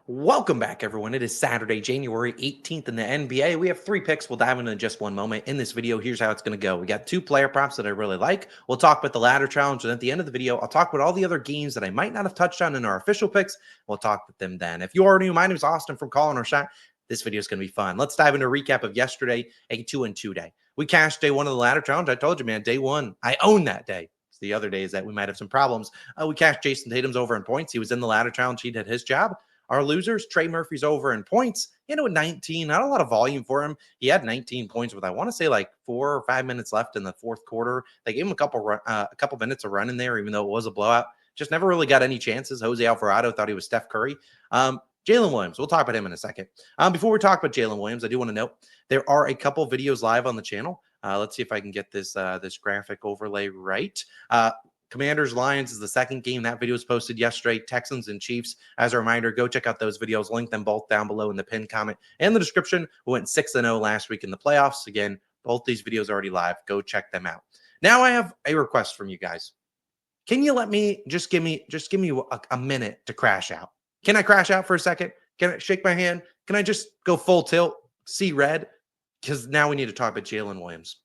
Welcome back, everyone. It is Saturday, January 18th in the NBA. We have 3 picks. We'll dive into in just one moment. In this video, here's how it's going to go. We got 2 player props that I really like. We'll talk about the ladder challenge, and at the end of the video, I'll talk about all the other games that I might not have touched on in our official picks. We'll talk with them then. If you are new, my name is Austin from Calling Our Shot. This video is going to be fun. Let's dive into a recap of yesterday, a 2-2 day. We cashed day 1 of the ladder challenge. I told you, man, day 1, I own that day. The other days that we might have some problems. We cashed Jayson Tatum's over in points. He was in the ladder challenge. He did his job. Our losers, Trey Murphy's over in points, with 19, not a lot of volume for him. He had 19 points with, I want to say, like 4 or 5 minutes left in the fourth quarter. They gave him a couple minutes of run in there, even though it was a blowout. Just never really got any chances. Jose Alvarado thought he was Steph Curry. Jaylen Williams, we'll talk about him in a second. Before we talk about Jaylen Williams, I do want to note there are a couple videos live on the channel. Let's see if I can get this graphic overlay right. Commanders Lions is the second game. That video was posted yesterday. Texans and Chiefs. As a reminder, go check out those videos. Link them both down below in the pinned comment and the description. We went 6-0 last week in the playoffs. Again, both these videos are already live. Go check them out. Now I have a request from you guys. Can you let me just give me a minute to crash out? Can I crash out for a second? Can I shake my hand? Can I just go full tilt, see red? Because now we need to talk about Jaylen Williams.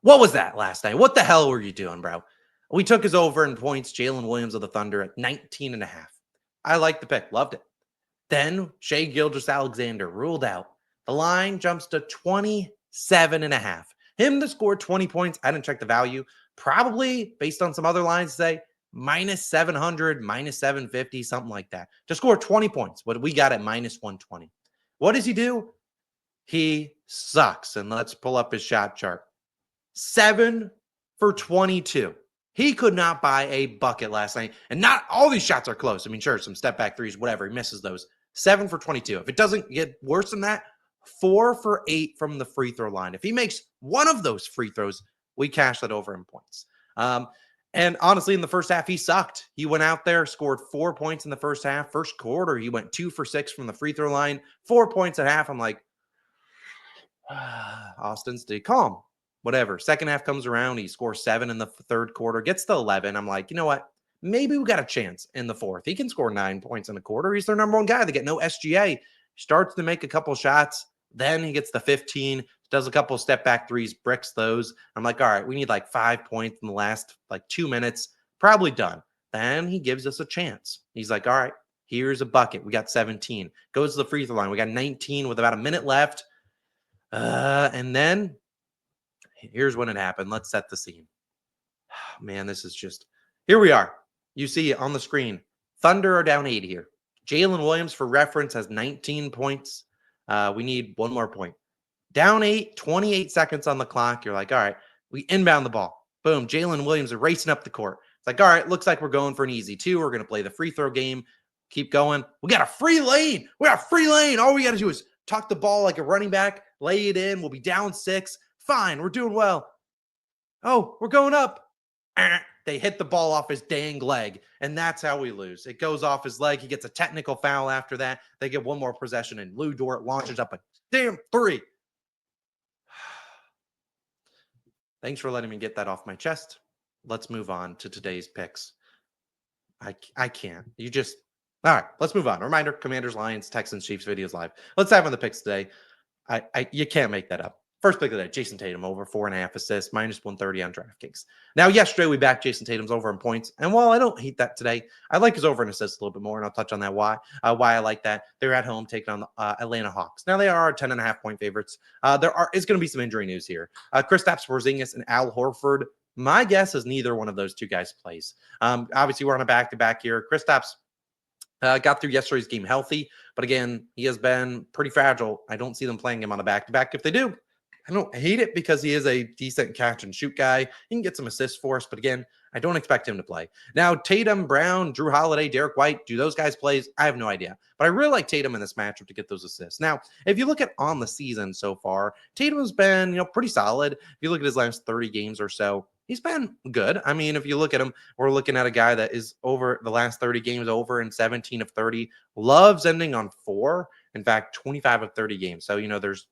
What was that last night? What the hell were you doing, bro? We took his over in points, Jaylen Williams of the Thunder at 19.5. I liked the pick. Loved it. Then Shai Gilgeous-Alexander ruled out. The line jumps to 27.5. Him to score 20 points. I didn't check the value. Probably, based on some other lines, say minus 700, minus 750, something like that. To score 20 points. What we got at minus 120. What does he do? He sucks. And let's pull up his shot chart. 7 for 22. He could not buy a bucket last night. And not all these shots are close. I mean, sure, some step back threes, whatever. He misses those. 7 for 22. If it doesn't get worse than that, 4 for 8 from the free throw line. If he makes one of those free throws, we cash that over in points. And honestly, in the first half, he sucked. He went out there, scored 4 points in the first half. First quarter, he went 2 for 6 from the free throw line. 4 points at half. I'm like, Austin, stay calm. Whatever. Second half comes around. He scores 7 in the third quarter, gets to 11. I'm like, you know what? Maybe we got a chance in the fourth. He can score 9 points in a quarter. He's their number 1 guy. They get no SGA. Starts to make a couple shots. Then he gets the 15, does a couple step back threes, bricks those. I'm like, all right, we need like 5 points in the last 2 minutes. Probably done. Then he gives us a chance. He's like, all right, here's a bucket. We got 17. Goes to the free throw line. We got 19 with about a minute left. And then here's when it happened. Let's set the scene. Man, this is just... Here we are. You see it on the screen. Thunder are down 8 here. Jaylen Williams, for reference, has 19 points. We need 1 more point. Down 8, 28 seconds on the clock. You're like, all right, we inbound the ball. Boom, Jaylen Williams are racing up the court. It's like, all right, looks like we're going for an easy 2. We're going to play the free throw game. Keep going. We got a free lane. We got a free lane. All we got to do is tuck the ball like a running back, lay it in. We'll be down 6. Fine, we're doing well. Oh, we're going up. They hit the ball off his dang leg, and that's how we lose. It goes off his leg. He gets a technical foul after that. They get 1 more possession, and Lou Dort launches up a damn 3. Thanks for letting me get that off my chest. Let's move on to today's picks. I can't. You just... All right, let's move on. Reminder, Commanders, Lions, Texans, Chiefs videos live. Let's dive on the picks today. You can't make that up. First pick of the day, Jayson Tatum over 4.5 assists, minus 130 on DraftKings. Now, yesterday we backed Jayson Tatum's over in points, and while I don't hate that today, I like his over in assists a little bit more, and I'll touch on that why I like that. They're at home taking on the Atlanta Hawks. Now, they are 10.5 point favorites. There is going to be some injury news here. Kristaps Porzingis and Al Horford. My guess is neither one of those 2 guys plays. Obviously, we're on a back-to-back here. Kristaps got through yesterday's game healthy, but again, he has been pretty fragile. I don't see them playing him on a back-to-back. If they do, I don't hate it because he is a decent catch and shoot guy. He can get some assists for us, but again, I don't expect him to play. Now, Tatum, Brown, Drew Holiday, Derek White, do those guys play? I have no idea, but I really like Tatum in this matchup to get those assists. Now, if you look at on the season so far, Tatum has been, pretty solid. If you look at his last 30 games or so, he's been good. I mean, if you look at him, we're looking at a guy that is over the last 30 games over in 17 of 30, loves ending on 4. In fact, 25 of 30 games. So, there's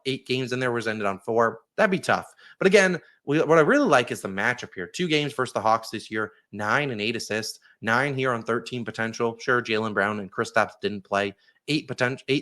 8 games in there was ended on 4. That'd be tough. But again, what I really like is the matchup here. 2 games versus the Hawks this year, 9 and 8 assists. 9 here on 13 potential. Sure, Jaylen Brown and Kristaps didn't play. 8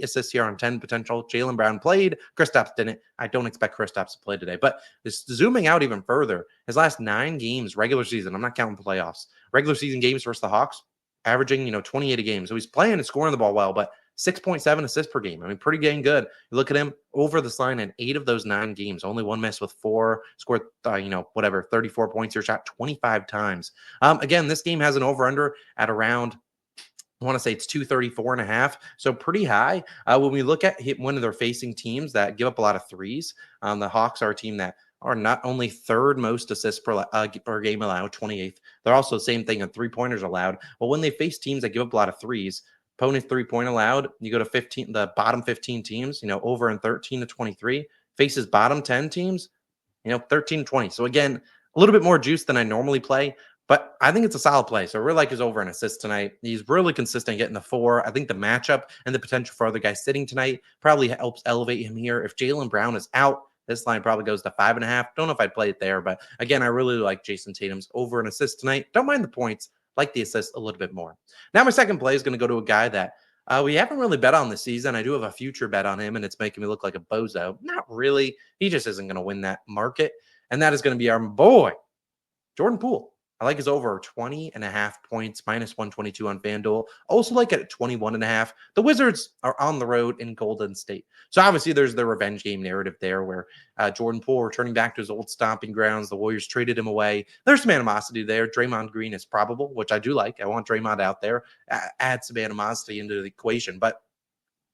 assists here on 10 potential. Jaylen Brown played. Kristaps didn't. I don't expect Kristaps to play today. But just zooming out even further, his last 9 games, regular season, I'm not counting playoffs, regular season games versus the Hawks, averaging, 28 a game. So he's playing and scoring the ball well, but 6.7 assists per game. I mean, pretty dang good. You look at him over this line in 8 of those 9 games, only one miss with 4, scored, 34 points here, shot 25 times. Again, this game has an over-under at around, I want to say it's 234.5, so pretty high. When we look at when they're facing teams that give up a lot of threes, the Hawks are a team that are not only third most assists per game allowed, 28th. They're also the same thing in three-pointers allowed. Well, when they face teams that give up a lot of threes, opponent three-point allowed, you go to 15, the bottom 15 teams, over in 13 to 23, faces bottom 10 teams, 13 to 20. So again, a little bit more juice than I normally play. But I think it's a solid play. So I really like his over and assist tonight. He's really consistent getting the 4. I think the matchup and the potential for other guys sitting tonight probably helps elevate him here. If Jaylen Brown is out, this line probably goes to 5.5. Don't know if I'd play it there. But again, I really like Jayson Tatum's over and assist tonight. Don't mind the points. Like the assist a little bit more. Now my second play is going to go to a guy that we haven't really bet on this season. I do have a future bet on him, and it's making me look like a bozo. Not really. He just isn't going to win that market. And that is going to be our boy, Jordan Poole. I like his over 20.5 points, minus 122 on FanDuel. Also like it at 21.5. The Wizards are on the road in Golden State. So obviously there's the revenge game narrative there where Jordan Poole returning back to his old stomping grounds. The Warriors traded him away. There's some animosity there. Draymond Green is probable, which I do like. I want Draymond out there. Add some animosity into the equation. But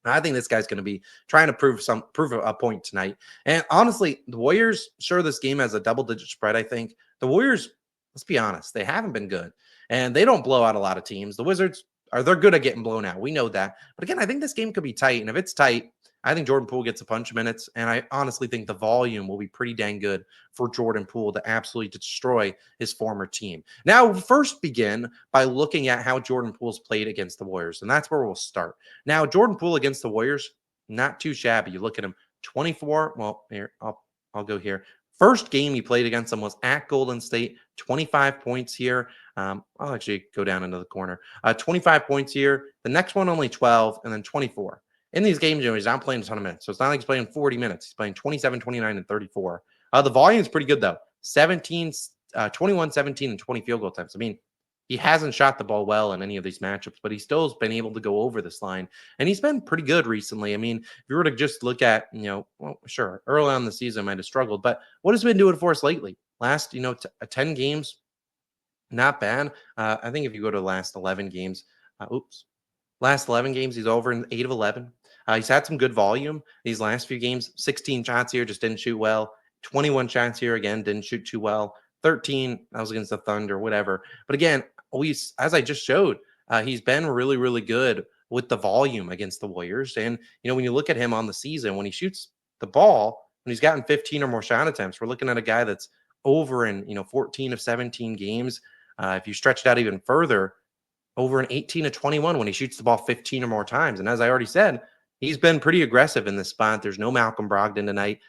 I think this guy's going to be trying to prove a point tonight. And honestly, the Warriors, sure, this game has a double-digit spread, I think. The Warriors, let's be honest, they haven't been good. And they don't blow out a lot of teams. The Wizards, they're good at getting blown out. We know that. But again, I think this game could be tight. And if it's tight, I think Jordan Poole gets a bunch of minutes. And I honestly think the volume will be pretty dang good for Jordan Poole to absolutely destroy his former team. Now, we'll first begin by looking at how Jordan Poole's played against the Warriors. And that's where we'll start. Now, Jordan Poole against the Warriors, not too shabby. You look at him, 24. Well, here, I'll go here. First game he played against them was at Golden State, 25 points here. I'll actually go down into the corner. 25 points here. The next one only 12, and then 24. In these games, he's not playing a ton of minutes. So it's not like he's playing 40 minutes. He's playing 27, 29, and 34. The volume is pretty good, though. 21, 17, and 20 field goal attempts. I mean, he hasn't shot the ball well in any of these matchups, but he still has been able to go over this line. And he's been pretty good recently. I mean, if you were to just look at, sure, early on in the season might have struggled, but what has he been doing for us lately? Last, 10 games, not bad. I think if you go to the last 11 games, last 11 games, he's over in 8 of 11. He's had some good volume these last few games. 16 shots here, just didn't shoot well. 21 shots here, again, didn't shoot too well. 13, that was against the Thunder, whatever. But again, as I just showed, he's been really, really good with the volume against the Warriors. And, when you look at him on the season, when he shoots the ball, when he's gotten 15 or more shot attempts, we're looking at a guy that's over in, 14 of 17 games. If you stretch it out even further, over in 18 of 21 when he shoots the ball 15 or more times. And as I already said, he's been pretty aggressive in this spot. There's no Malcolm Brogdon tonight.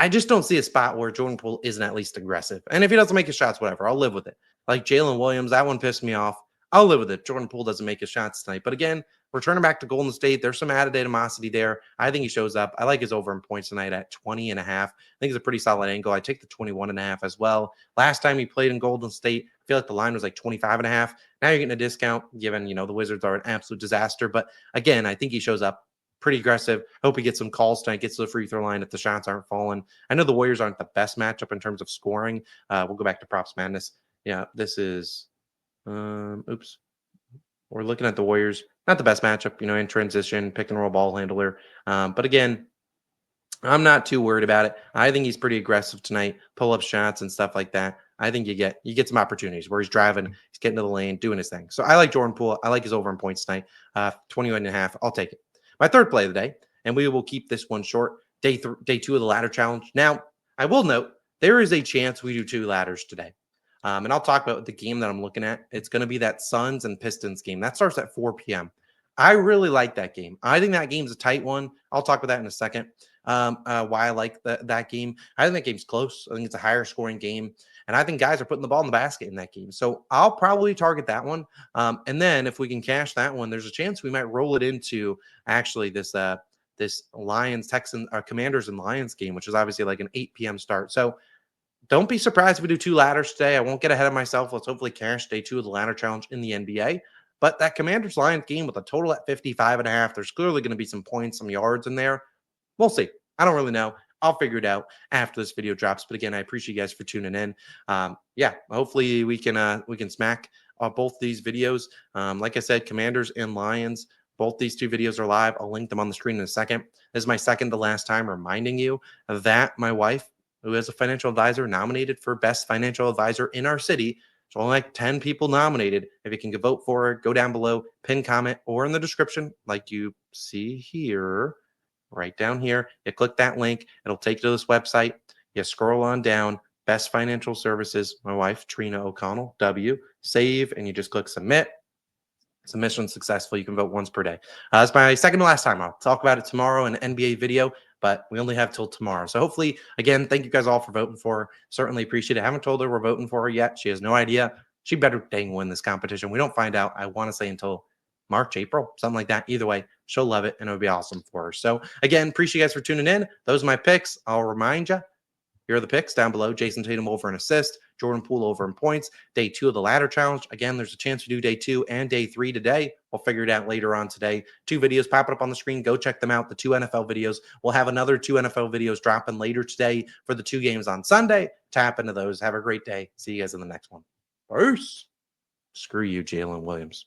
I just don't see a spot where Jordan Poole isn't at least aggressive. And if he doesn't make his shots, whatever, I'll live with it. Like Jaylen Williams, that one pissed me off. I'll live with it. Jordan Poole doesn't make his shots tonight. But again, returning back to Golden State, there's some added animosity there. I think he shows up. I like his over in points tonight at 20.5. I think it's a pretty solid angle. I take the 21.5 as well. Last time he played in Golden State, I feel like the line was like 25.5. Now you're getting a discount given, the Wizards are an absolute disaster. But again, I think he shows up pretty aggressive. Hope he gets some calls tonight, gets to the free throw line if the shots aren't falling. I know the Warriors aren't the best matchup in terms of scoring. We'll go back to Props Madness. Yeah, this is, we're looking at the Warriors. Not the best matchup, in transition, pick and roll ball handler. But again, I'm not too worried about it. I think he's pretty aggressive tonight, pull up shots and stuff like that. I think you get some opportunities where he's driving, he's getting to the lane, doing his thing. So I like Jordan Poole. I like his over in points tonight, 21.5. I'll take it. My third play of the day, and we will keep this one short, day 2 of the ladder challenge. Now, I will note, there is a chance we do 2 ladders today. And I'll talk about the game that I'm looking at. It's going to be that Suns and Pistons game. That starts at 4 p.m. I really like that game. I think that game's a tight one. I'll talk about that in a second, why I like that game. I think that game's close. I think it's a higher scoring game. And I think guys are putting the ball in the basket in that game. So I'll probably target that one. And then if we can cash that one, there's a chance we might roll it into actually this Lions, Texans, Commanders and Lions game, which is obviously like an 8 p.m. start. So don't be surprised if we do 2 ladders today. I won't get ahead of myself. Let's hopefully cash day 2 of the ladder challenge in the NBA. But that Commanders Lions game with a total at 55.5, there's clearly going to be some points, some yards in there. We'll see. I don't really know. I'll figure it out after this video drops. But again, I appreciate you guys for tuning in. Yeah, hopefully we can smack both these videos. Like I said, Commanders and Lions. Both these 2 videos are live. I'll link them on the screen in a second. This is my second to last time reminding you that my wife, who is a financial advisor, nominated for best financial advisor in our city. There's only like 10 people nominated. If you can vote for her, go down below, pin comment, or in the description, like you see here, right down here. You click that link. It'll take you to this website. You scroll on down. Best Financial Services, my wife, Trina O'Connell, W. Save, and you just click submit. Submission successful. You can vote once per day. That's my second to last time. I'll talk about it tomorrow in an NBA video, but we only have till tomorrow. So hopefully, again, thank you guys all for voting for her. Certainly appreciate it. I haven't told her we're voting for her yet. She has no idea. She better dang win this competition. We don't find out, I want to say, until March, April, something like that. Either way, she'll love it, and it'll be awesome for her. So again, appreciate you guys for tuning in. Those are my picks. I'll remind you, here are the picks down below. Jayson Tatum over an assist. Jordan Poole over in points. Day 2 of the ladder challenge. Again, there's a chance to do day 2 and day 3 today. We'll figure it out later on today. 2 videos popping up on the screen. Go check them out. The 2 NFL videos. We'll have another 2 NFL videos dropping later today for the 2 games on Sunday. Tap into those. Have a great day. See you guys in the next one. Peace. Screw you, Jaylen Williams.